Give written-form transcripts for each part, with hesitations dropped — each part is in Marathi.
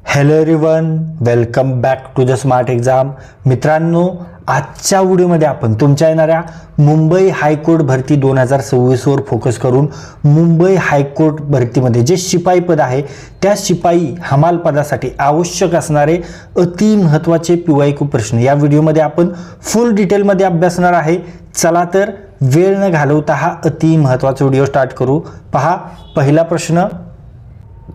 Hello everyone, welcome back to the smart exam. मित्रांनो, आजच्या व्हिडिओमध्ये आपण तुमच्या येणाऱ्या मुंबई हायकोर्ट भरती 2026 वर फोकस करून मुंबई हायकोर्ट भरतीमध्ये जे शिपाई पद आहे त्या शिपाई हमाल पदासाठी आवश्यक असणारे अति महत्त्वाचे PYQ प्रश्न या व्हिडिओमध्ये आपण फुल डिटेलमध्ये अभ्यासणार आहे. चला तर वेळ न घालवता हा अति महत्त्वाचा व्हिडिओ स्टार्ट करू. पहा, पहिला प्रश्न.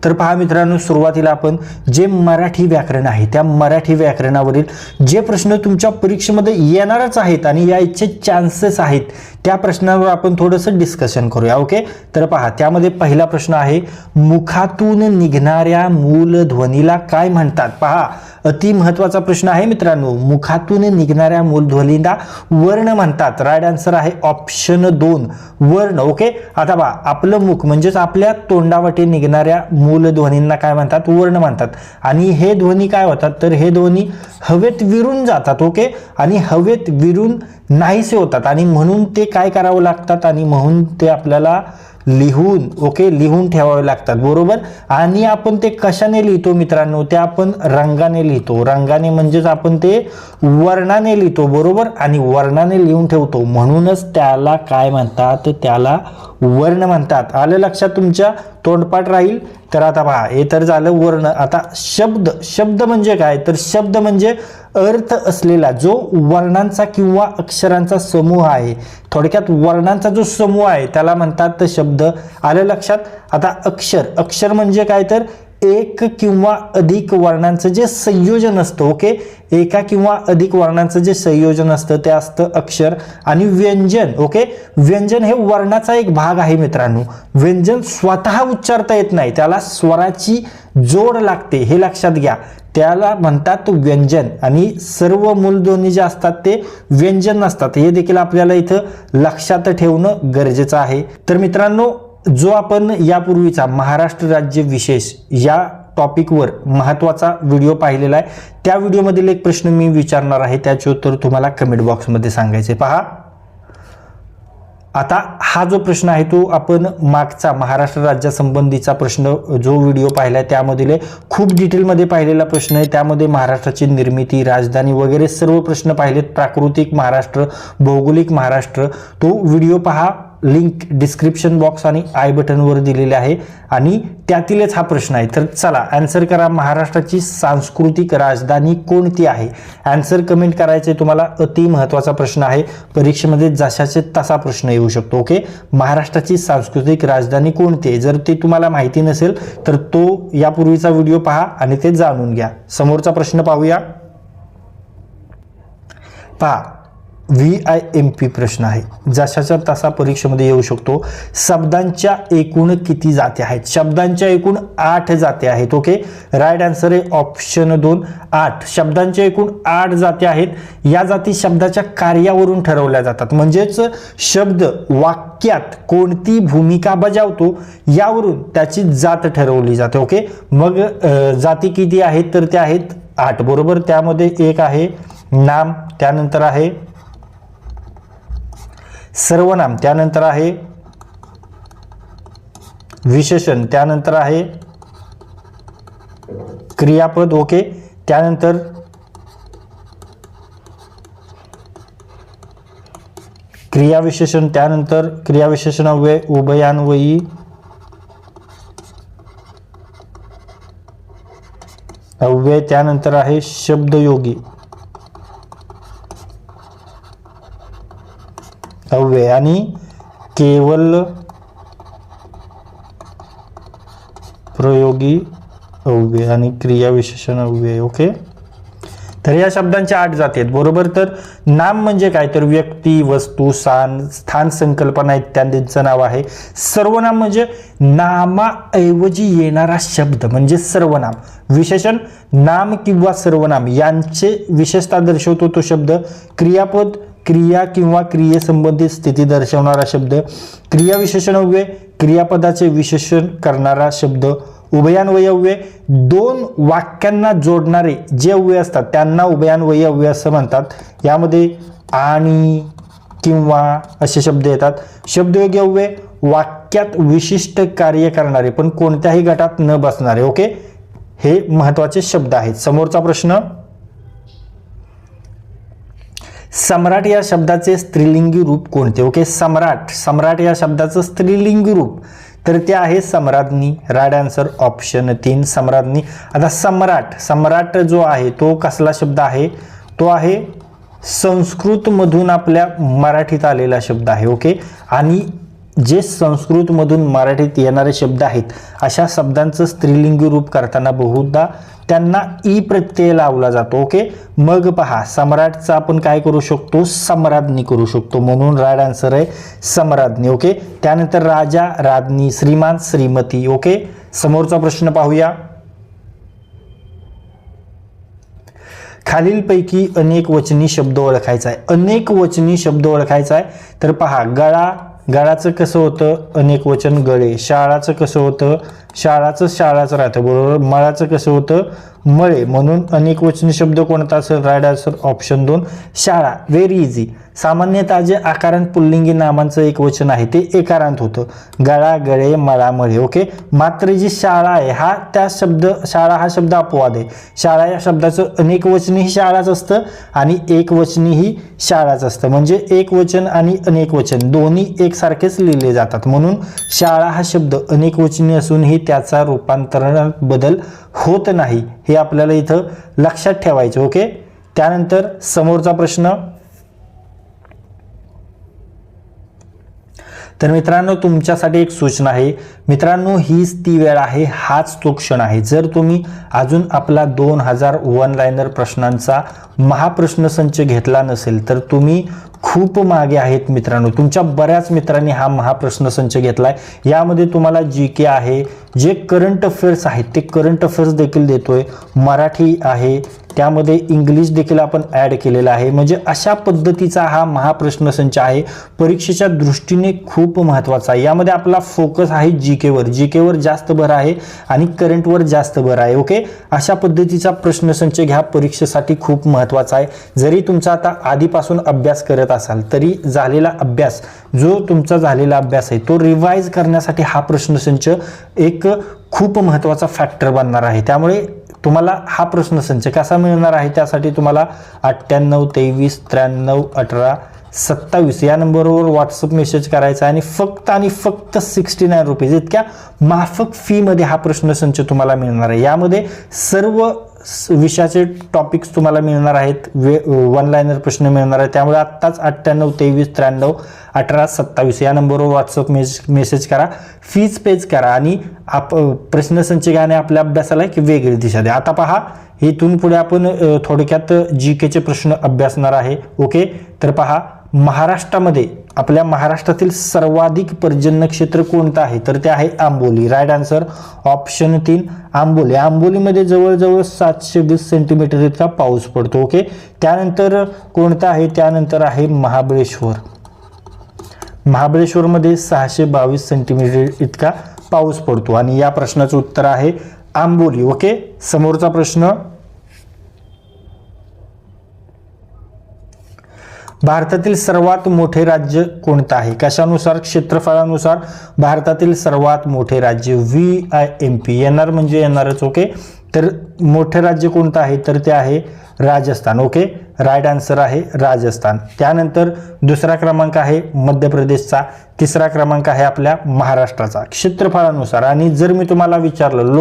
तर पहा मित्रांनो, सुरुवातीला आपण जे मराठी व्याकरण आहे त्या मराठी व्याकरणावरील जे प्रश्न तुमच्या परीक्षेमध्ये येणारच आहेत आणि याचे चान्सेस आहेत त्या प्रश्नावर आपण थोडंसं डिस्कशन करूया. ओके, तर पहा, त्यामध्ये पहिला प्रश्न आहे, मुखातून निघणाऱ्या मूल ध्वनीला काय म्हणतात? पहा, अति महत्त्वाचा प्रश्न आहे मित्रांनो. मुखातून निघणाऱ्या मूल ध्वनीला वर्ण म्हणतात. राईट आन्सर आहे ऑप्शन 2, वर्ण. ओके, आता पहा, आपलं मुख म्हणजेच आपल्या तोंडावाटे निघणाऱ्या मूल ध्वनींना काय म्हणतात? वर्ण म्हणतात. आणि हे ध्वनी काय होतात? तर हे ध्वनी हवेत विरून जातात. ओके, आणि हवेत विरून नाहीसे होतात आणि म्हणून ते काय करावं लागतात आणि म्हणून ते आपल्याला लिहून लिहून ठेवावे लागतात. बरोबर. आणि आपण ते कशाने लिहितो मित्रांनो? ते आपण रंगाने लिहितो. रंगाने म्हणजेच आपण ते वर्णाने लिहितो. बरोबर. आणि वर्णाने लिहून ठेवतो म्हणूनच त्याला काय म्हणतात? त्याला वर्ण म्हणतात. आलं लक्षात तुमच्या? तोंडपाठ राहील. तर आता पहा, हे तर झालं वर्ण. आता शब्द. शब्द म्हणजे काय? तर शब्द म्हणजे अर्थ असलेला जो वर्णांचा किंवा अक्षरांचा समूह आहे. थोडक्यात वर्णांचा जो समूह आहे त्याला म्हणतात शब्द. आलं लक्षात? आता अक्षर. अक्षर म्हणजे काय? तर एक किंवा अधिक वर्णांचं जे संयोजन असतं. ओके, एका किंवा अधिक वर्णांचं जे संयोजन असतं ते असतं अक्षर. आणि व्यंजन. ओके, व्यंजन हे वर्णाचा एक भाग आहे मित्रांनो. व्यंजन स्वतः उच्चारता येत नाही, त्याला स्वराची जोड लागते, हे लक्षात घ्या. त्याला म्हणतात व्यंजन. आणि सर्व मूलध्वनी जे असतात ते व्यंजन नसतात, हे देखील आपल्याला इथं लक्षात ठेवणं गरजेचं आहे. तर मित्रांनो, जो आपण यापूर्वीचा महाराष्ट्र राज्य विशेष या टॉपिकवर महत्त्वाचा व्हिडिओ पाहिलेला आहे, त्या व्हिडिओमधील एक प्रश्न मी विचारणार आहे, त्याचे उत्तर तुम्हाला कमेंट बॉक्समध्ये सांगायचे. पहा, आता हा जो प्रश्न आहे तो आपण मागचा महाराष्ट्र राज्यासंबंधीचा प्रश्न जो व्हिडिओ पाहिला आहे त्यामधील खूप डिटेलमध्ये पाहिलेला प्रश्न आहे. त्यामध्ये महाराष्ट्राची निर्मिती, राजधानी वगैरे सर्व प्रश्न पाहिलेत. प्राकृतिक महाराष्ट्र, भौगोलिक महाराष्ट्र. तो व्हिडिओ पहा, लिंक डिस्क्रिप्शन बॉक्स आणि आय बटनवर दिलेले आहे. आणि त्यातीलच हा प्रश्न आहे. तर चला आन्सर करा. महाराष्ट्राची सांस्कृतिक राजधानी कोणती आहे? आन्सर कमेंट करायचे तुम्हाला. अति महत्त्वाचा प्रश्न आहे. परीक्षेमध्ये जशाचे तसा प्रश्न येऊ शकतो. ओके, महाराष्ट्राची सांस्कृतिक राजधानी कोणती आहे? जर ते तुम्हाला माहिती नसेल तर तो यापूर्वीचा व्हिडिओ पहा आणि ते जाणून घ्या. समोरचा प्रश्न पाहूया. पहा, VIMP प्रश्न आहे. जशाच्या तसा परीक्षेमध्ये येऊ शकतो. शब्दांच्या एकूण किती जाती आहेत? शब्दांच्या एकूण 8 जाती आहेत. ओके, राईट आन्सर आहे ऑप्शन 2, 8. शब्दांच्या एकूण 8 जाती आहेत. या जाती शब्दाच्या कार्यावरून ठरवल्या जातात. म्हणजेच शब्द वाक्यात कोणती भूमिका बजावतो यावरून त्याची जात ठरवली जाते. ओके, मग जाती किती आहेत? तर त्या आहेत 8. बरोबर. त्यामध्ये एक आहे नाम, त्यानंतर आहे सर्वनाम, त्यानंतर आहे विशेषण, त्यानंतर आहे क्रियापद. ओके, त्यानंतर क्रियाविशेषण, त्यानंतर क्रियाविशेषण अव्यय, उभयान्वयी अव्यय, त्यानंतर आहे शब्दयोगी अव्यय आणि केवल प्रयोगी अव्यय आणि क्रियाविशेषण अव्यय. ओके, तर या शब्दांच्या 8 जाती आहेत. बरोबर. तर नाम म्हणजे काय? तर व्यक्ती, वस्तू, स्थान, संकल्पना इत्यादींचं नाव आहे. सर्वनाम म्हणजे नामाऐवजी येणारा शब्द म्हणजे सर्वनाम. विशेषण नाम किंवा सर्वनाम यांचे विशेषता दर्शवतो तो शब्द. क्रियापद क्रिया किंवा क्रियेसंबंधित स्थिती दर्शवणारा शब्द. क्रियाविशेषण अव्यय क्रियापदाचे विशेषण करणारा शब्द. उभयान्वयी अव्यय दोन वाक्यांना जोडणारे जे अव्यय असतात त्यांना उभयान्वयी अव्यय असं म्हणतात. यामध्ये आणि, किंवा असे शब्द येतात. शब्दयोगी अव्यय वाक्यात विशिष्ट कार्य करणारे पण कोणत्याही गटात न बसणारे. ओके, हे महत्त्वाचे शब्द आहेत. समोरचा प्रश्न, सम्राट या शब्दाचे स्त्रीलिंगी रूप कोणते? ओके, सम्राट या शब्दाचं स्त्रीलिंगी रूप तर ते आहे सम्राज्ञी. राईट आन्सर ऑप्शन 3 सम्राज्ञी. आता सम्राट जो आहे तो कसला शब्द आहे? तो आहे संस्कृतमधून आपल्या मराठीत आलेला शब्द आहे. ओके, आणि जे संस्कृतमधून मराठीत येणारे शब्द आहेत अशा शब्दांचं स्त्रीलिंगी रूप करताना बहुधा त्यांना ई प्रत्यय लावला जातो. ओके, मग पहा सम्राटचा आपण काय करू शकतो? सम्राज्ञी करू शकतो. म्हणून राईट आन्सर आहे सम्राज्ञी. ओके, त्यानंतर राजा, राज्ञी, श्रीमान, श्रीमती. ओके, समोरचा प्रश्न पाहूया. खालीलपैकी अनेक वचनी शब्द ओळखायचा आहे. अनेक वचनी शब्द ओळखायचा आहे तर पहा, गळाचं कसं होतं? अनेक वचन गळे. शाळाचं कसं होतं? शाळाचं राहतं बरोबर. मळाचं कसं होतं? मळे. म्हणून अनेक वचनी शब्द कोणता असेल? राईट आन्सर ऑप्शन 2 शाळा. Very easy. सामान्यतः जे आकारांत पुल्लिंगी नामांचं एक वचन आहे ते एकारांत होतं. गळा, गळे, मळा, मळे. ओके, मात्र जी शाळा आहे शाळा हा शब्द अपवाद आहे. शाळा या शब्दाचं अनेक वचनीही शाळाच असतं आणि एक वचनीही शाळाच असतं. म्हणजे एक वचन आणि अनेक वचन दोन्ही एकसारखेच लिहिले जातात. म्हणून शाळा हा शब्द अनेक वचनी असूनही त्याचा रूपांतरणात बदल होत नाही हे आपल्याला इथं लक्षात ठेवायचं. ओके, त्यानंतर समोरचा प्रश्न. तर मित्रांनो तुमच्यासाठी एक सूचना आहे. मित्रांनो हीच ती वेळ आहे, हाच तो क्षण आहे. जर तुम्ही अजून आपला 2000 वन लाइनर प्रश्नांचा महाप्रश्नसंच घेतला नसेल तर तुम्ही खूप मागे आहेत मित्रांनो. तुमच्या बऱ्याच मित्रांनी हा महाप्रश्नसंच घेतलाय. यामध्ये तुम्हाला जी के आहे, जे करंट अफेअर्स आहेत ते करंट अफेअर्स देखील देतोय, मराठी आहे, त्यामध्ये इंग्लिश देखील आपण ॲड केलेला आहे. म्हणजे अशा पद्धतीचा हा महाप्रश्नसंच आहे. परीक्षेच्या दृष्टीने खूप महत्त्वाचा आहे. यामध्ये आपला फोकस आहे जी केवर जास्त भर आहे आणि करंटवर जास्त भर आहे. ओके, अशा पद्धतीचा प्रश्नसंच घ्या, परीक्षेसाठी खूप महत्त्वाचा आहे. जरी तुमचा आता आधीपासून अभ्यास करत असाल तरी झालेला अभ्यास, जो तुमचा झालेला अभ्यास आहे तो रिवाइज करण्यासाठी हा प्रश्नसंच एक खूप महत्त्वाचा फॅक्टर बनणार आहे. त्यामुळे तुम्हाला हा प्रश्नसंच कसा मिळणार आहे त्यासाठी तुम्हाला 98 23 93 18 27 या नंबरवर व्हॉट्सअप मेसेज करायचा आणि फक्त 69 रुपीज इतक्या माफक फीमध्ये हा प्रश्नसंच तुम्हाला मिळणार आहे. यामध्ये सर्व विषयाचे टॉपिक्स तुम्हाला मिळणार आहेत, वन लाइनर प्रश्न मिळणार आहे. त्यामुळे आत्ताच 98 23 93 18 27 या नंबरवर व्हॉट्सअप मेसेज करा, फीज पेज करा आणि प्रश्नसंच घ्याने आपल्या अभ्यासाला एक वेगळी दिशा द्या. आता पहा, इथून पुढे आपण थोडक्यात जी केचे प्रश्न अभ्यासणार आहे. ओके, तर पहा, महाराष्ट्रामध्ये आपल्या महाराष्ट्रातील सर्वाधिक पर्जन्य क्षेत्र कोणतं आहे तर ते आहे Amboli. Right answer option 3 Amboli. आंबोलीमध्ये जवळजवळ 720 सेंटीमीटर इतका पाऊस पडतो. ओके, त्यानंतर कोणतं आहे? त्यानंतर आहे महाबळेश्वर. महाबळेश्वरमध्ये 622 सेंटीमीटर इतका पाऊस पडतो आणि या प्रश्नाचं उत्तर आहे आंबोली. ओके, समोरचा प्रश्न. भारतातील सर्वात मोठे राज्य कोणतं आहे? कशानुसार? क्षेत्रफळानुसार भारतातील सर्वात मोठे राज्य VIMP. येणार म्हणजे येणारच. ओके, तर मोठे राज्य कोणतं आहे तर ते आहे राजस्थान. ओके, राईट आन्सर आहे राजस्थान. त्यानंतर दुसरा क्रमांक आहे मध्य प्रदेशचा, तिसरा क्रमांक आहे आपल्या महाराष्ट्राचा क्षेत्रफळानुसार. आणि जर मी तुम्हाला विचारलं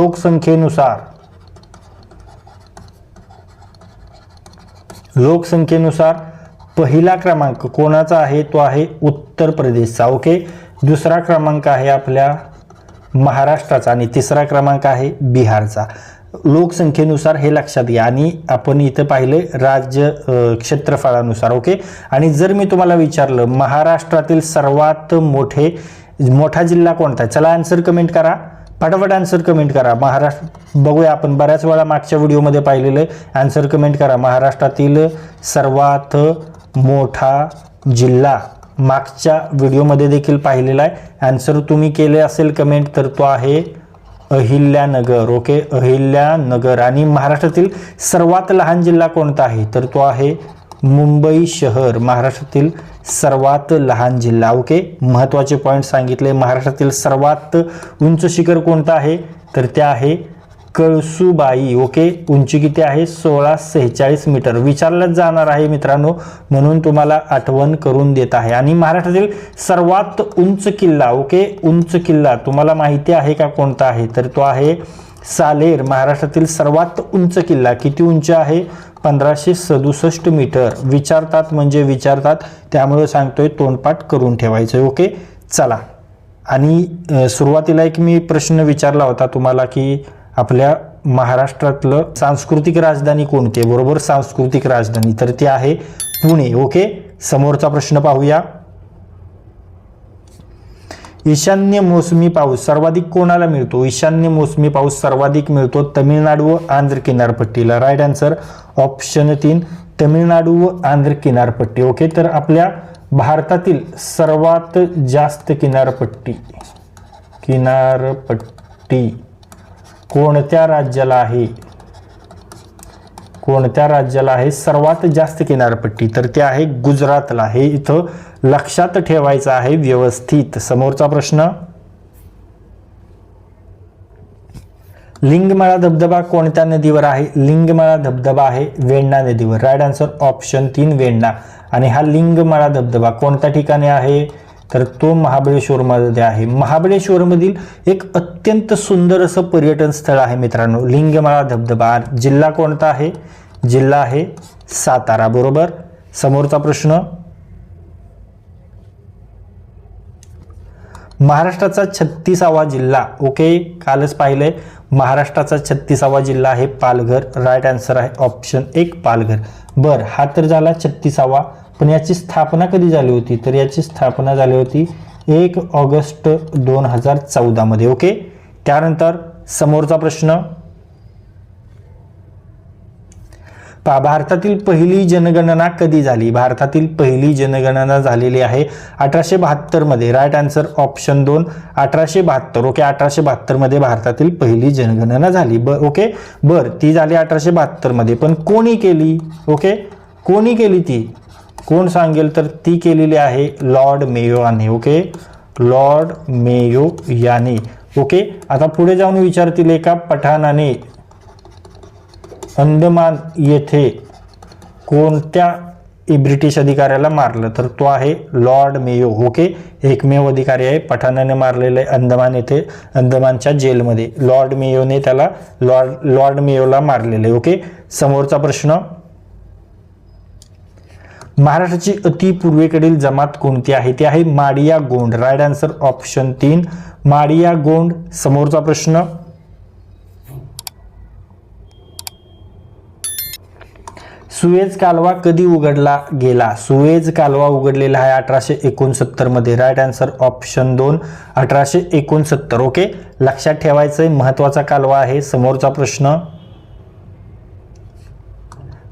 लोकसंख्येनुसार पहिला क्रमांक कोणाचा आहे? तो आहे उत्तर प्रदेशचा. ओके, दुसरा क्रमांक आहे आपल्या महाराष्ट्राचा आणि तिसरा क्रमांक आहे बिहारचा. लोकसंख्येनुसार हे लक्षात घ्या. आणि आपण इथं पाहिले राज्य क्षेत्रफळानुसार. ओके, आणि जर मी तुम्हाला विचारलं महाराष्ट्रातील सर्वात मोठा जिल्हा कोणता आहे? चला आन्सर कमेंट करा, फटाफट आन्सर कमेंट करा. महाराष्ट्र बघूया, आपण बऱ्याच वेळा मागच्या व्हिडिओमध्ये पाहिलेलं आहे. आन्सर कमेंट करा. महाराष्ट्रातील सर्वात मोठा जिल्हा मागच्या व्हिडिओमध्ये देखील पाहिलेला आहे. आन्सर तुम्ही केले असेल कमेंट तर तो आहे अहिल्यानगर. ओके, अहिल्यानगर. आणि महाराष्ट्रातील सर्वात लहान जिल्हा कोणता आहे तर तो आहे मुंबई शहर. महाराष्ट्रातील सर्वात लहान जिल्हा. ओके, महत्त्वाचे पॉईंट सांगितले. महाराष्ट्रातील सर्वात उंच शिखर कोणतं आहे तर ते आहे कळसुबाई. ओके, उंची किती आहे? 1646 मीटर. विचारलंच जाणार आहे मित्रांनो, म्हणून तुम्हाला आठवण करून देत आहे. आणि महाराष्ट्रातील सर्वात उंच किल्ला, ओके, उंच किल्ला तुम्हाला माहिती आहे का कोणता आहे? तर तो आहे सालेर. महाराष्ट्रातील सर्वात उंच किल्ला किती उंच आहे? 1567 मीटर. विचारतात म्हणजे विचारतात, त्यामुळे सांगतोय तोंडपाठ करून ठेवायचं. ओके, चला. आणि सुरुवातीला एक मी प्रश्न विचारला होता तुम्हाला की आपल्या महाराष्ट्रातलं सांस्कृतिक राजधानी कोणती आहे? बरोबर, सांस्कृतिक राजधानी तर ती आहे पुणे. ओके, समोरचा प्रश्न पाहूया. ईशान्य मोसमी पाऊस सर्वाधिक कोणाला मिळतो? ईशान्य मोसमी पाऊस सर्वाधिक मिळतो तमिळनाडू व आंध्र किनारपट्टीला. राईट आन्सर ऑप्शन 3, तमिळनाडू व आंध्र किनारपट्टी. ओके, तर आपल्या भारतातील सर्वात जास्त किनारपट्टी कोणत्या राज्याला आहे? कोणत्या राज्याला आहे सर्वात जास्त किनारपट्टी? तर ते आहे गुजरातला. हे इथं लक्षात ठेवायचं आहे व्यवस्थित. समोरचा प्रश्न, लिंगमाळा धबधबा कोणत्या नदीवर आहे? लिंगमाळा धबधबा आहे वेण्णा नदीवर. Right answer option 3 Venna. आणि हा लिंगमाळा धबधबा कोणत्या ठिकाणी आहे? तर तो महाबळेश्वरमध्ये आहे. महाबळेश्वरमधील एक अत्यंत सुंदर असं पर्यटन स्थळ आहे मित्रांनो लिंगमाळा धबधबा. जिल्हा कोणता आहे? जिल्हा आहे सातारा. बरोबर. समोरचा प्रश्न, महाराष्ट्राचा 36वा जिल्हा. ओके, कालच पाहिलंय, महाराष्ट्राचा 36वा जिल्हा आहे पालघर. राईट आन्सर आहे ऑप्शन 1 पालघर. बर, हा तर झाला 36वा. पण याची स्थापना कधी झाली होती? तर याची स्थापना झाली होती 1 ऑगस्ट 2014 मध्ये. ओके, त्यानंतर समोरचा प्रश्न, भारतातील पहिली जनगणना कधी झाली? भारतातील पहिली जनगणना झालेली आहे 1872 मध्ये. Right answer option 2 1872. ओके, 1872 मध्ये भारतातील पहिली जनगणना झाली. ओके, बर, ती झाली 1872 मध्ये. पण कोणी केली? ओके, कोणी केली ती? कोण सांगेल? तर ती केलेली आहे लॉर्ड मेयो याने. ओके, लॉर्ड मेयो याने. ओके, आता पुढे जाऊन विचारतील एका पठाणाने अंदमान येथे कोणत्या ब्रिटिश अधिकाऱ्याला मारलं? तर तो आहे लॉर्ड मेयो. ओके, एकमेव अधिकारी आहे पठाणाने मारलेले अंदमान येथे, अंदमानच्या जेलमध्ये. लॉर्ड मेयोने त्याला लॉर्ड मेयोला मारलेले. ओके, समोरचा प्रश्न, महाराष्ट्राची अति पूर्वेकडील जमात कोणती आहे? ती आहे Madia Gond. Right answer option 3 Madia Gond. समोरचा प्रश्न, सुएज कालवा कधी उघडला गेला? सुएज कालवा उघडलेला आहे 1869 मध्ये. Right answer option 2 1869. ओके, लक्षात ठेवायचंय, महत्वाचा कालवा आहे. समोरचा प्रश्न,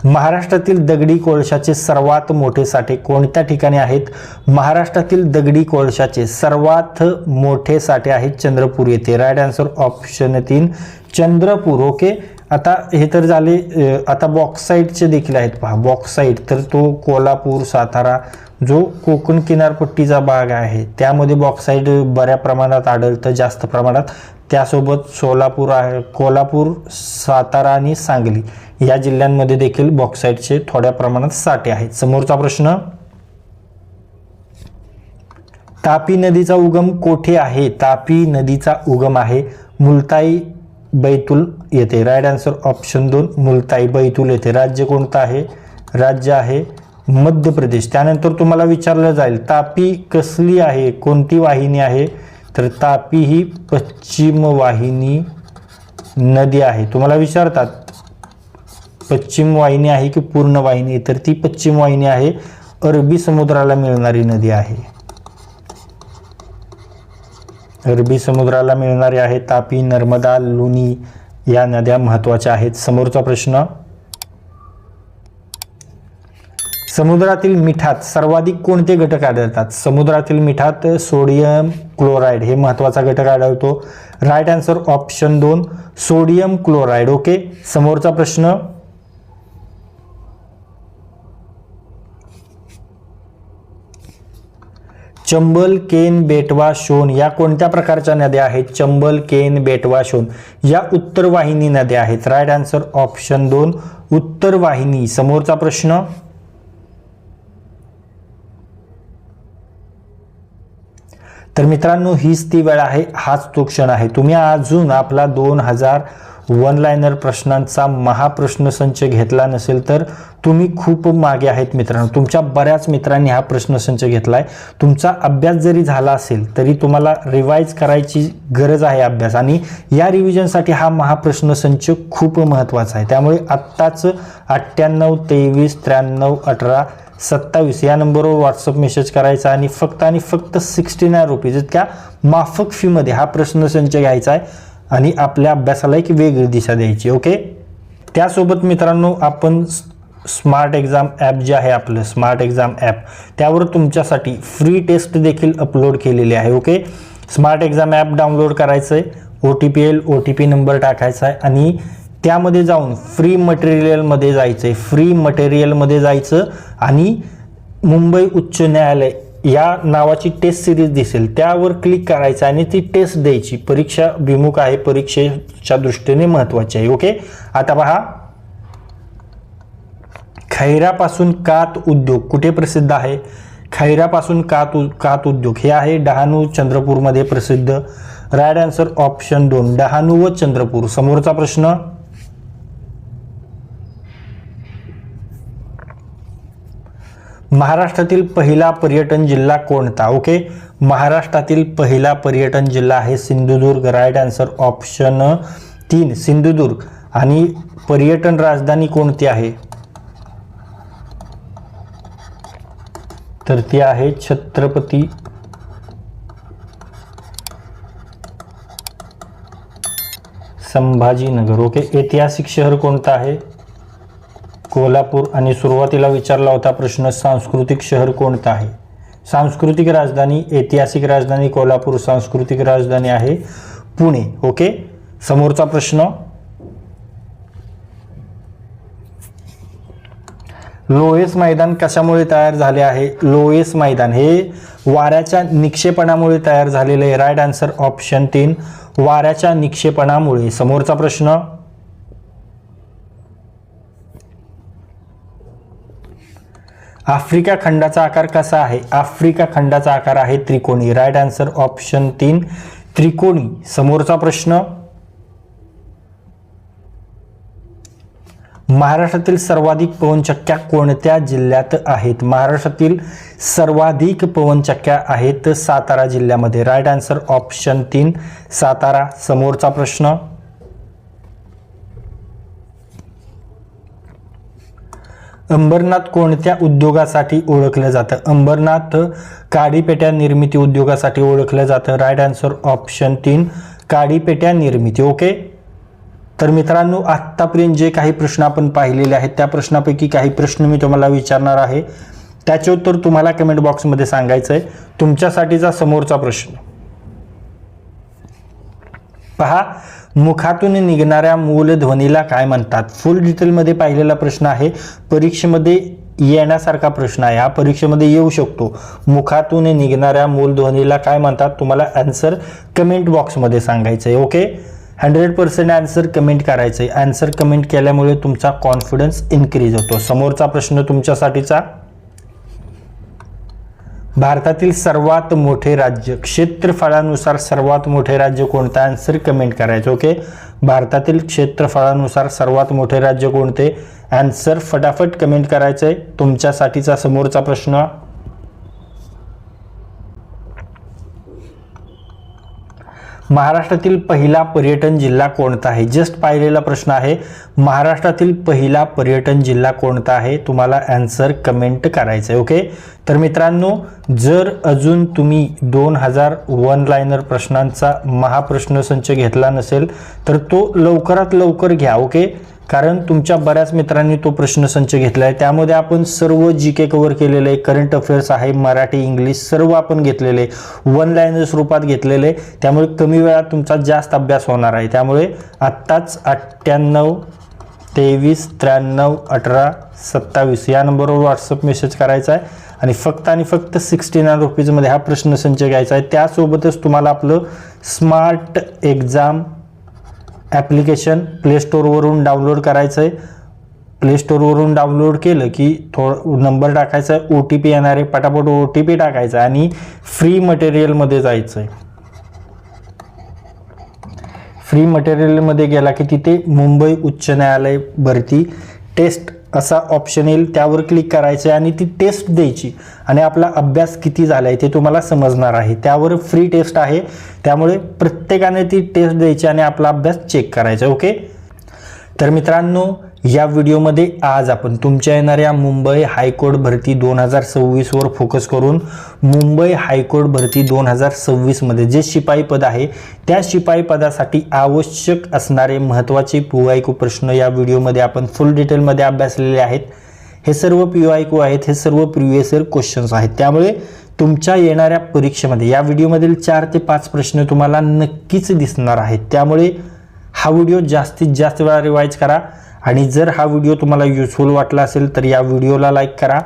महाराष्ट्रातील दगडी कोळशाचे सर्वात मोठे साठे कोणत्या ठिकाणी आहेत? महाराष्ट्रातील दगडी कोळशाचे सर्वात मोठे साठे आहेत चंद्रपूर येथे. Right answer option 3 Chandrapur. Okay, आता हे तर झाले. आता बॉक्साईटचे देखील आहेत पहा. बॉक्साईट तर तो कोल्हापूर, सातारा जो कोकण किनारपट्टीचा भाग आहे त्यामध्ये बॉक्साईट बऱ्या प्रमाणात आढळतं, जास्त प्रमाणात. त्यासोबत सोलापूर आहे, कोल्हापूर, सातारा आणि सांगली या जिल्ह्यांमध्ये देखील बॉक्साईटचे थोड्या प्रमाणात साठे आहेत. समोरचा प्रश्न, तापी नदीचा उगम कोठे आहे? तापी नदीचा उगम आहे मुलताई बैतूल येथे. Right answer option 2 Multai Betul येथे. राज्य कोणतं आहे? राज्य आहे मध्य प्रदेश. त्यानंतर तुम्हाला विचारलं जाईल तापी कसली आहे, कोणती वाहिनी आहे? तर तापी ही पश्चिम वाहिनी नदी आहे. तुम्हाला विचारतात पश्चिम वाहिनी आहे की पूर्ण वाहिनी? तर ती पश्चिम वाहिनी आहे, अरबी समुद्राला मिळणारी नदी आहे. अरबी समुद्राला मिळणारी आहे. तापी, नर्मदा, लुनी या नद्या महत्वाच्या आहेत. समोरचा प्रश्न, समुद्रातील मिठात सर्वाधिक कोणते घटक आढळतात? समुद्रातील मिठात सोडियम क्लोराईड हे महत्वाचा घटक आढळतो. Right answer option 2 sodium chloride. Okay, समोरचा प्रश्न, चंबल, केन, बेटवा, शोण या कोणत्या प्रकारच्या नद्या आहेत? चंबल, केन, बेटवा, शोण या उत्तर वाहिनी नद्या आहेत. राईट आन्सर ऑप्शन 2 उत्तर वाहिनी. समोरचा प्रश्न, तर मित्रांनो हीच ती वेळ आहे, हाच तो क्षण आहे. तुम्ही अजून आपला 2000 वन लायनर प्रश्नांचा महाप्रश्न संच घेतला नसेल तर तुम्ही खूप मागे आहेत मित्रांनो. तुमच्या बऱ्याच मित्रांनी हा प्रश्नसंच घेतलाय. तुमचा अभ्यास जरी झाला असेल तरी तुम्हाला रिवाइज करायची गरज आहे अभ्यास, आणि या रिव्हिजनसाठी हा महाप्रश्न संच खूप महत्त्वाचा आहे. त्यामुळे आत्ताच 98 23 93 18 27 या नंबरवर व्हॉट्सअप मेसेज करायचा आणि फक्त 69 रुपीज इतक्या माफक फीमध्ये हा प्रश्नसंच घ्यायचा आहे आणि आपल्या अभ्यासाला एक वेगळी दिशा द्यायची. ओके, त्यासोबत मित्रांनो आपण स्मार्ट एक्झाम ॲप जे आहे आपलं स्मार्ट एक्झाम ॲप, त्यावर तुमच्यासाठी फ्री टेस्ट देखील अपलोड केलेली आहे. Okay, smart exam app download करायचं आहे, OTP येईल, OTP नंबर टाकायचा आहे आणि त्यामध्ये जाऊन फ्री मटेरियलमध्ये जायचं आहे. फ्री मटेरियलमध्ये जायचं आणि मुंबई उच्च न्यायालय या नावाची टेस्ट सिरीज दिसेल त्यावर क्लिक करायचं आणि ती टेस्ट द्यायची. परीक्षा विमुख आहे, परीक्षेच्या दृष्टीने महत्त्वाची आहे. ओके, आता पहा, खैरापासून कात उद्योग कुठे प्रसिद्ध आहे? खैरापासून कात उद्योग हे आहे डहाणू चंद्रपूरमध्ये प्रसिद्ध. राईट आन्सर ऑप्शन 2 डहाणू व चंद्रपूर. समोरचा प्रश्न, महाराष्ट्रातील पहिला पर्यटन जिल्हा कोणता? ओके, महाराष्ट्रातील पहिला पर्यटन जिल्हा आहे Sindhudurg. Right answer option 3 Sindhudurg. आणि पर्यटन राजधानी कोणती आहे? तर ती आहे छत्रपती संभाजीनगर. ओके, ऐतिहासिक शहर कोणतं आहे? कोल्हापूर. आणि सुरुवातीला विचारला होता प्रश्न, सांस्कृतिक शहर कोणतं आहे? सांस्कृतिक राजधानी, ऐतिहासिक राजधानी कोल्हापूर, सांस्कृतिक राजधानी आहे पुणे. ओके, समोरचा प्रश्न, लोएस मैदान कशामुळे तयार झाले आहे? लोएस मैदान हे वाऱ्याच्या निक्षेपणामुळे तयार झालेले आहे. राईट आन्सर ऑप्शन 3 वाऱ्याच्या निक्षेपणामुळे. समोरचा प्रश्न, आफ्रिका खंडाचा आकार कसा आहे? आफ्रिका खंडाचा आकार आहे त्रिकोणी. राईट आन्सर ऑप्शन 3 त्रिकोणी. समोरचा प्रश्न, महाराष्ट्रातील सर्वाधिक पवनचक्क्या कोणत्या जिल्ह्यात आहेत? महाराष्ट्रातील सर्वाधिक पवनचक्क्या आहेत सातारा जिल्ह्यामध्ये. Right answer option 3 Satara. समोरचा प्रश्न, अंबरनाथ कोणत्या उद्योगासाठी ओळखलं जातं? अंबरनाथ काडीपेट्या निर्मिती उद्योगासाठी ओळखलं जातं. राईट आन्सर ऑप्शन 3 काडीपेट्या निर्मिती. ओके, तर मित्रांनो आत्तापर्यंत जे काही प्रश्न आपण पाहिलेले आहेत त्या प्रश्नापैकी काही प्रश्न मी तुम्हाला विचारणार आहे, त्याचे उत्तर तुम्हाला कमेंट बॉक्समध्ये सांगायचं आहे. तुमच्यासाठीचा समोरचा प्रश्न पहा, मुखातून निघणाऱ्या मूलध्वनीला काय म्हणतात? फुल डिटेलमध्ये पाहिलेला प्रश्न आहे, परीक्षेमध्ये येण्यासारखा प्रश्न आहे, हा परीक्षेमध्ये येऊ शकतो. मुखातून निघणाऱ्या मूलध्वनीला काय म्हणतात? तुम्हाला आन्सर कमेंट बॉक्समध्ये सांगायचं आहे. ओके, 100% आन्सर कमेंट करायचं आहे. आन्सर कमेंट केल्यामुळे तुमचा कॉन्फिडन्स इन्क्रीज होतो. समोरचा प्रश्न तुमच्यासाठीचा, भारतातील सर्वात मोठे राज्य क्षेत्रफळानुसार सर्वात मोठे राज्य कोणतं? आन्सर कमेंट करायचं. ओके, भारतातील क्षेत्रफळानुसार सर्वात मोठे राज्य कोणते? आन्सर फटाफट कमेंट करायचं आहे. तुमच्यासाठीचा समोरचा प्रश्न, महाराष्ट्रातील पहिला पर्यटन जिल्हा कोणता आहे? जस्ट पाहिलेला प्रश्न आहे, महाराष्ट्रातील पहिला पर्यटन जिल्हा कोणता आहे? तुम्हाला आन्सर कमेंट करायचं आहे. ओके, तर मित्रांनो जर अजून तुम्ही 2000 वन लायनर प्रश्नांचा महाप्रश्नसंच घेतला नसेल तर तो लवकरात लवकर घ्या. ओके, कारण तुमच्या बऱ्याच मित्रांनी तो प्रश्नसंच घेतला आहे. त्यामध्ये आपण सर्व GK कव्हर केलेले आहे, करंट अफेअर्स आहे, मराठी इंग्लिश सर्व आपण घेतलेले, वन लायनर स्वरूपात घेतलेले. त्यामुळे कमी वेळात तुमचा जास्त अभ्यास होणार आहे. त्यामुळे आत्ताच 98 23 93 18 27 या नंबरवर व्हॉट्सअप मेसेज करायचा आहे आणि फक्त 69 रुपीजमध्ये हा प्रश्नसंच घ्यायचा आहे. त्यासोबतच तुम्हाला आपलं स्मार्ट एक्झाम ॲप्लिकेशन प्ले स्टोअरवरून डाउनलोड करायचं आहे. प्ले स्टोअरवरून डाउनलोड केलं की नंबर टाकायचा आहे, OTP येणार आहे, पटापट OTP टाकायचा आणि फ्री मटेरियलमध्ये जायचं आहे. फ्री मटेरियलमध्ये गेला की तिथे मुंबई उच्च न्यायालय भरती टेस्ट असा ऑप्शन येईल, त्यावर क्लिक करायचं आहे आणि ती टेस्ट द्यायची आणि आपला अभ्यास किती झाला आहे ते तुम्हाला समजणार आहे. त्यावर फ्री टेस्ट आहे, त्यामुळे प्रत्येकाने ती टेस्ट द्यायची आणि आपला अभ्यास चेक करायचा. ओके, तर मित्रांनो या व्हिडिओमध्ये आज आपण तुमच्या येणाऱ्या मुंबई हायकोर्ट भरती 2026 वर फोकस करून मुंबई हायकोर्ट भरती 2026 मध्ये जे शिपाई पद आहे त्या शिपाई पदासाठी आवश्यक असणारे महत्त्वाचे PYQ प्रश्न या व्हिडिओमध्ये आपण फुल डिटेलमध्ये अभ्यासलेले आहेत. हे सर्व PYQ आहेत, हे सर्व प्रिव्हियस इयर क्वेश्चन्स आहेत. त्यामुळे तुमच्या येणाऱ्या परीक्षेमध्ये या व्हिडिओमधील 4 ते 5 प्रश्न तुम्हाला नक्कीच दिसणार आहेत. त्यामुळे हा व्हिडिओ जास्तीत जास्त वेळा रिवाइज करा आणि जर हा व्हिडिओ तुम्हाला युजफुल वाटला असेल तर या व्हिडिओला लाईक करा.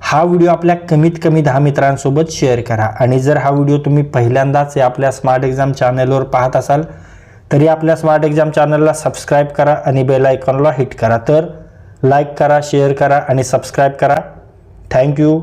हा व्हिडिओ आपल्या कमीत कमी 10 मित्रांसोबत शेअर करा आणि जर हा व्हिडिओ तुम्ही पहिल्यांदाच आपल्या स्मार्ट एक्झाम चॅनलवर पाहत असाल तरी आपल्या स्मार्ट एक्झाम चॅनलला सबस्क्राईब करा आणि बेल आयकॉनला हिट करा. तर लाईक करा, शेअर करा आणि सबस्क्राईब करा. थँक्यू.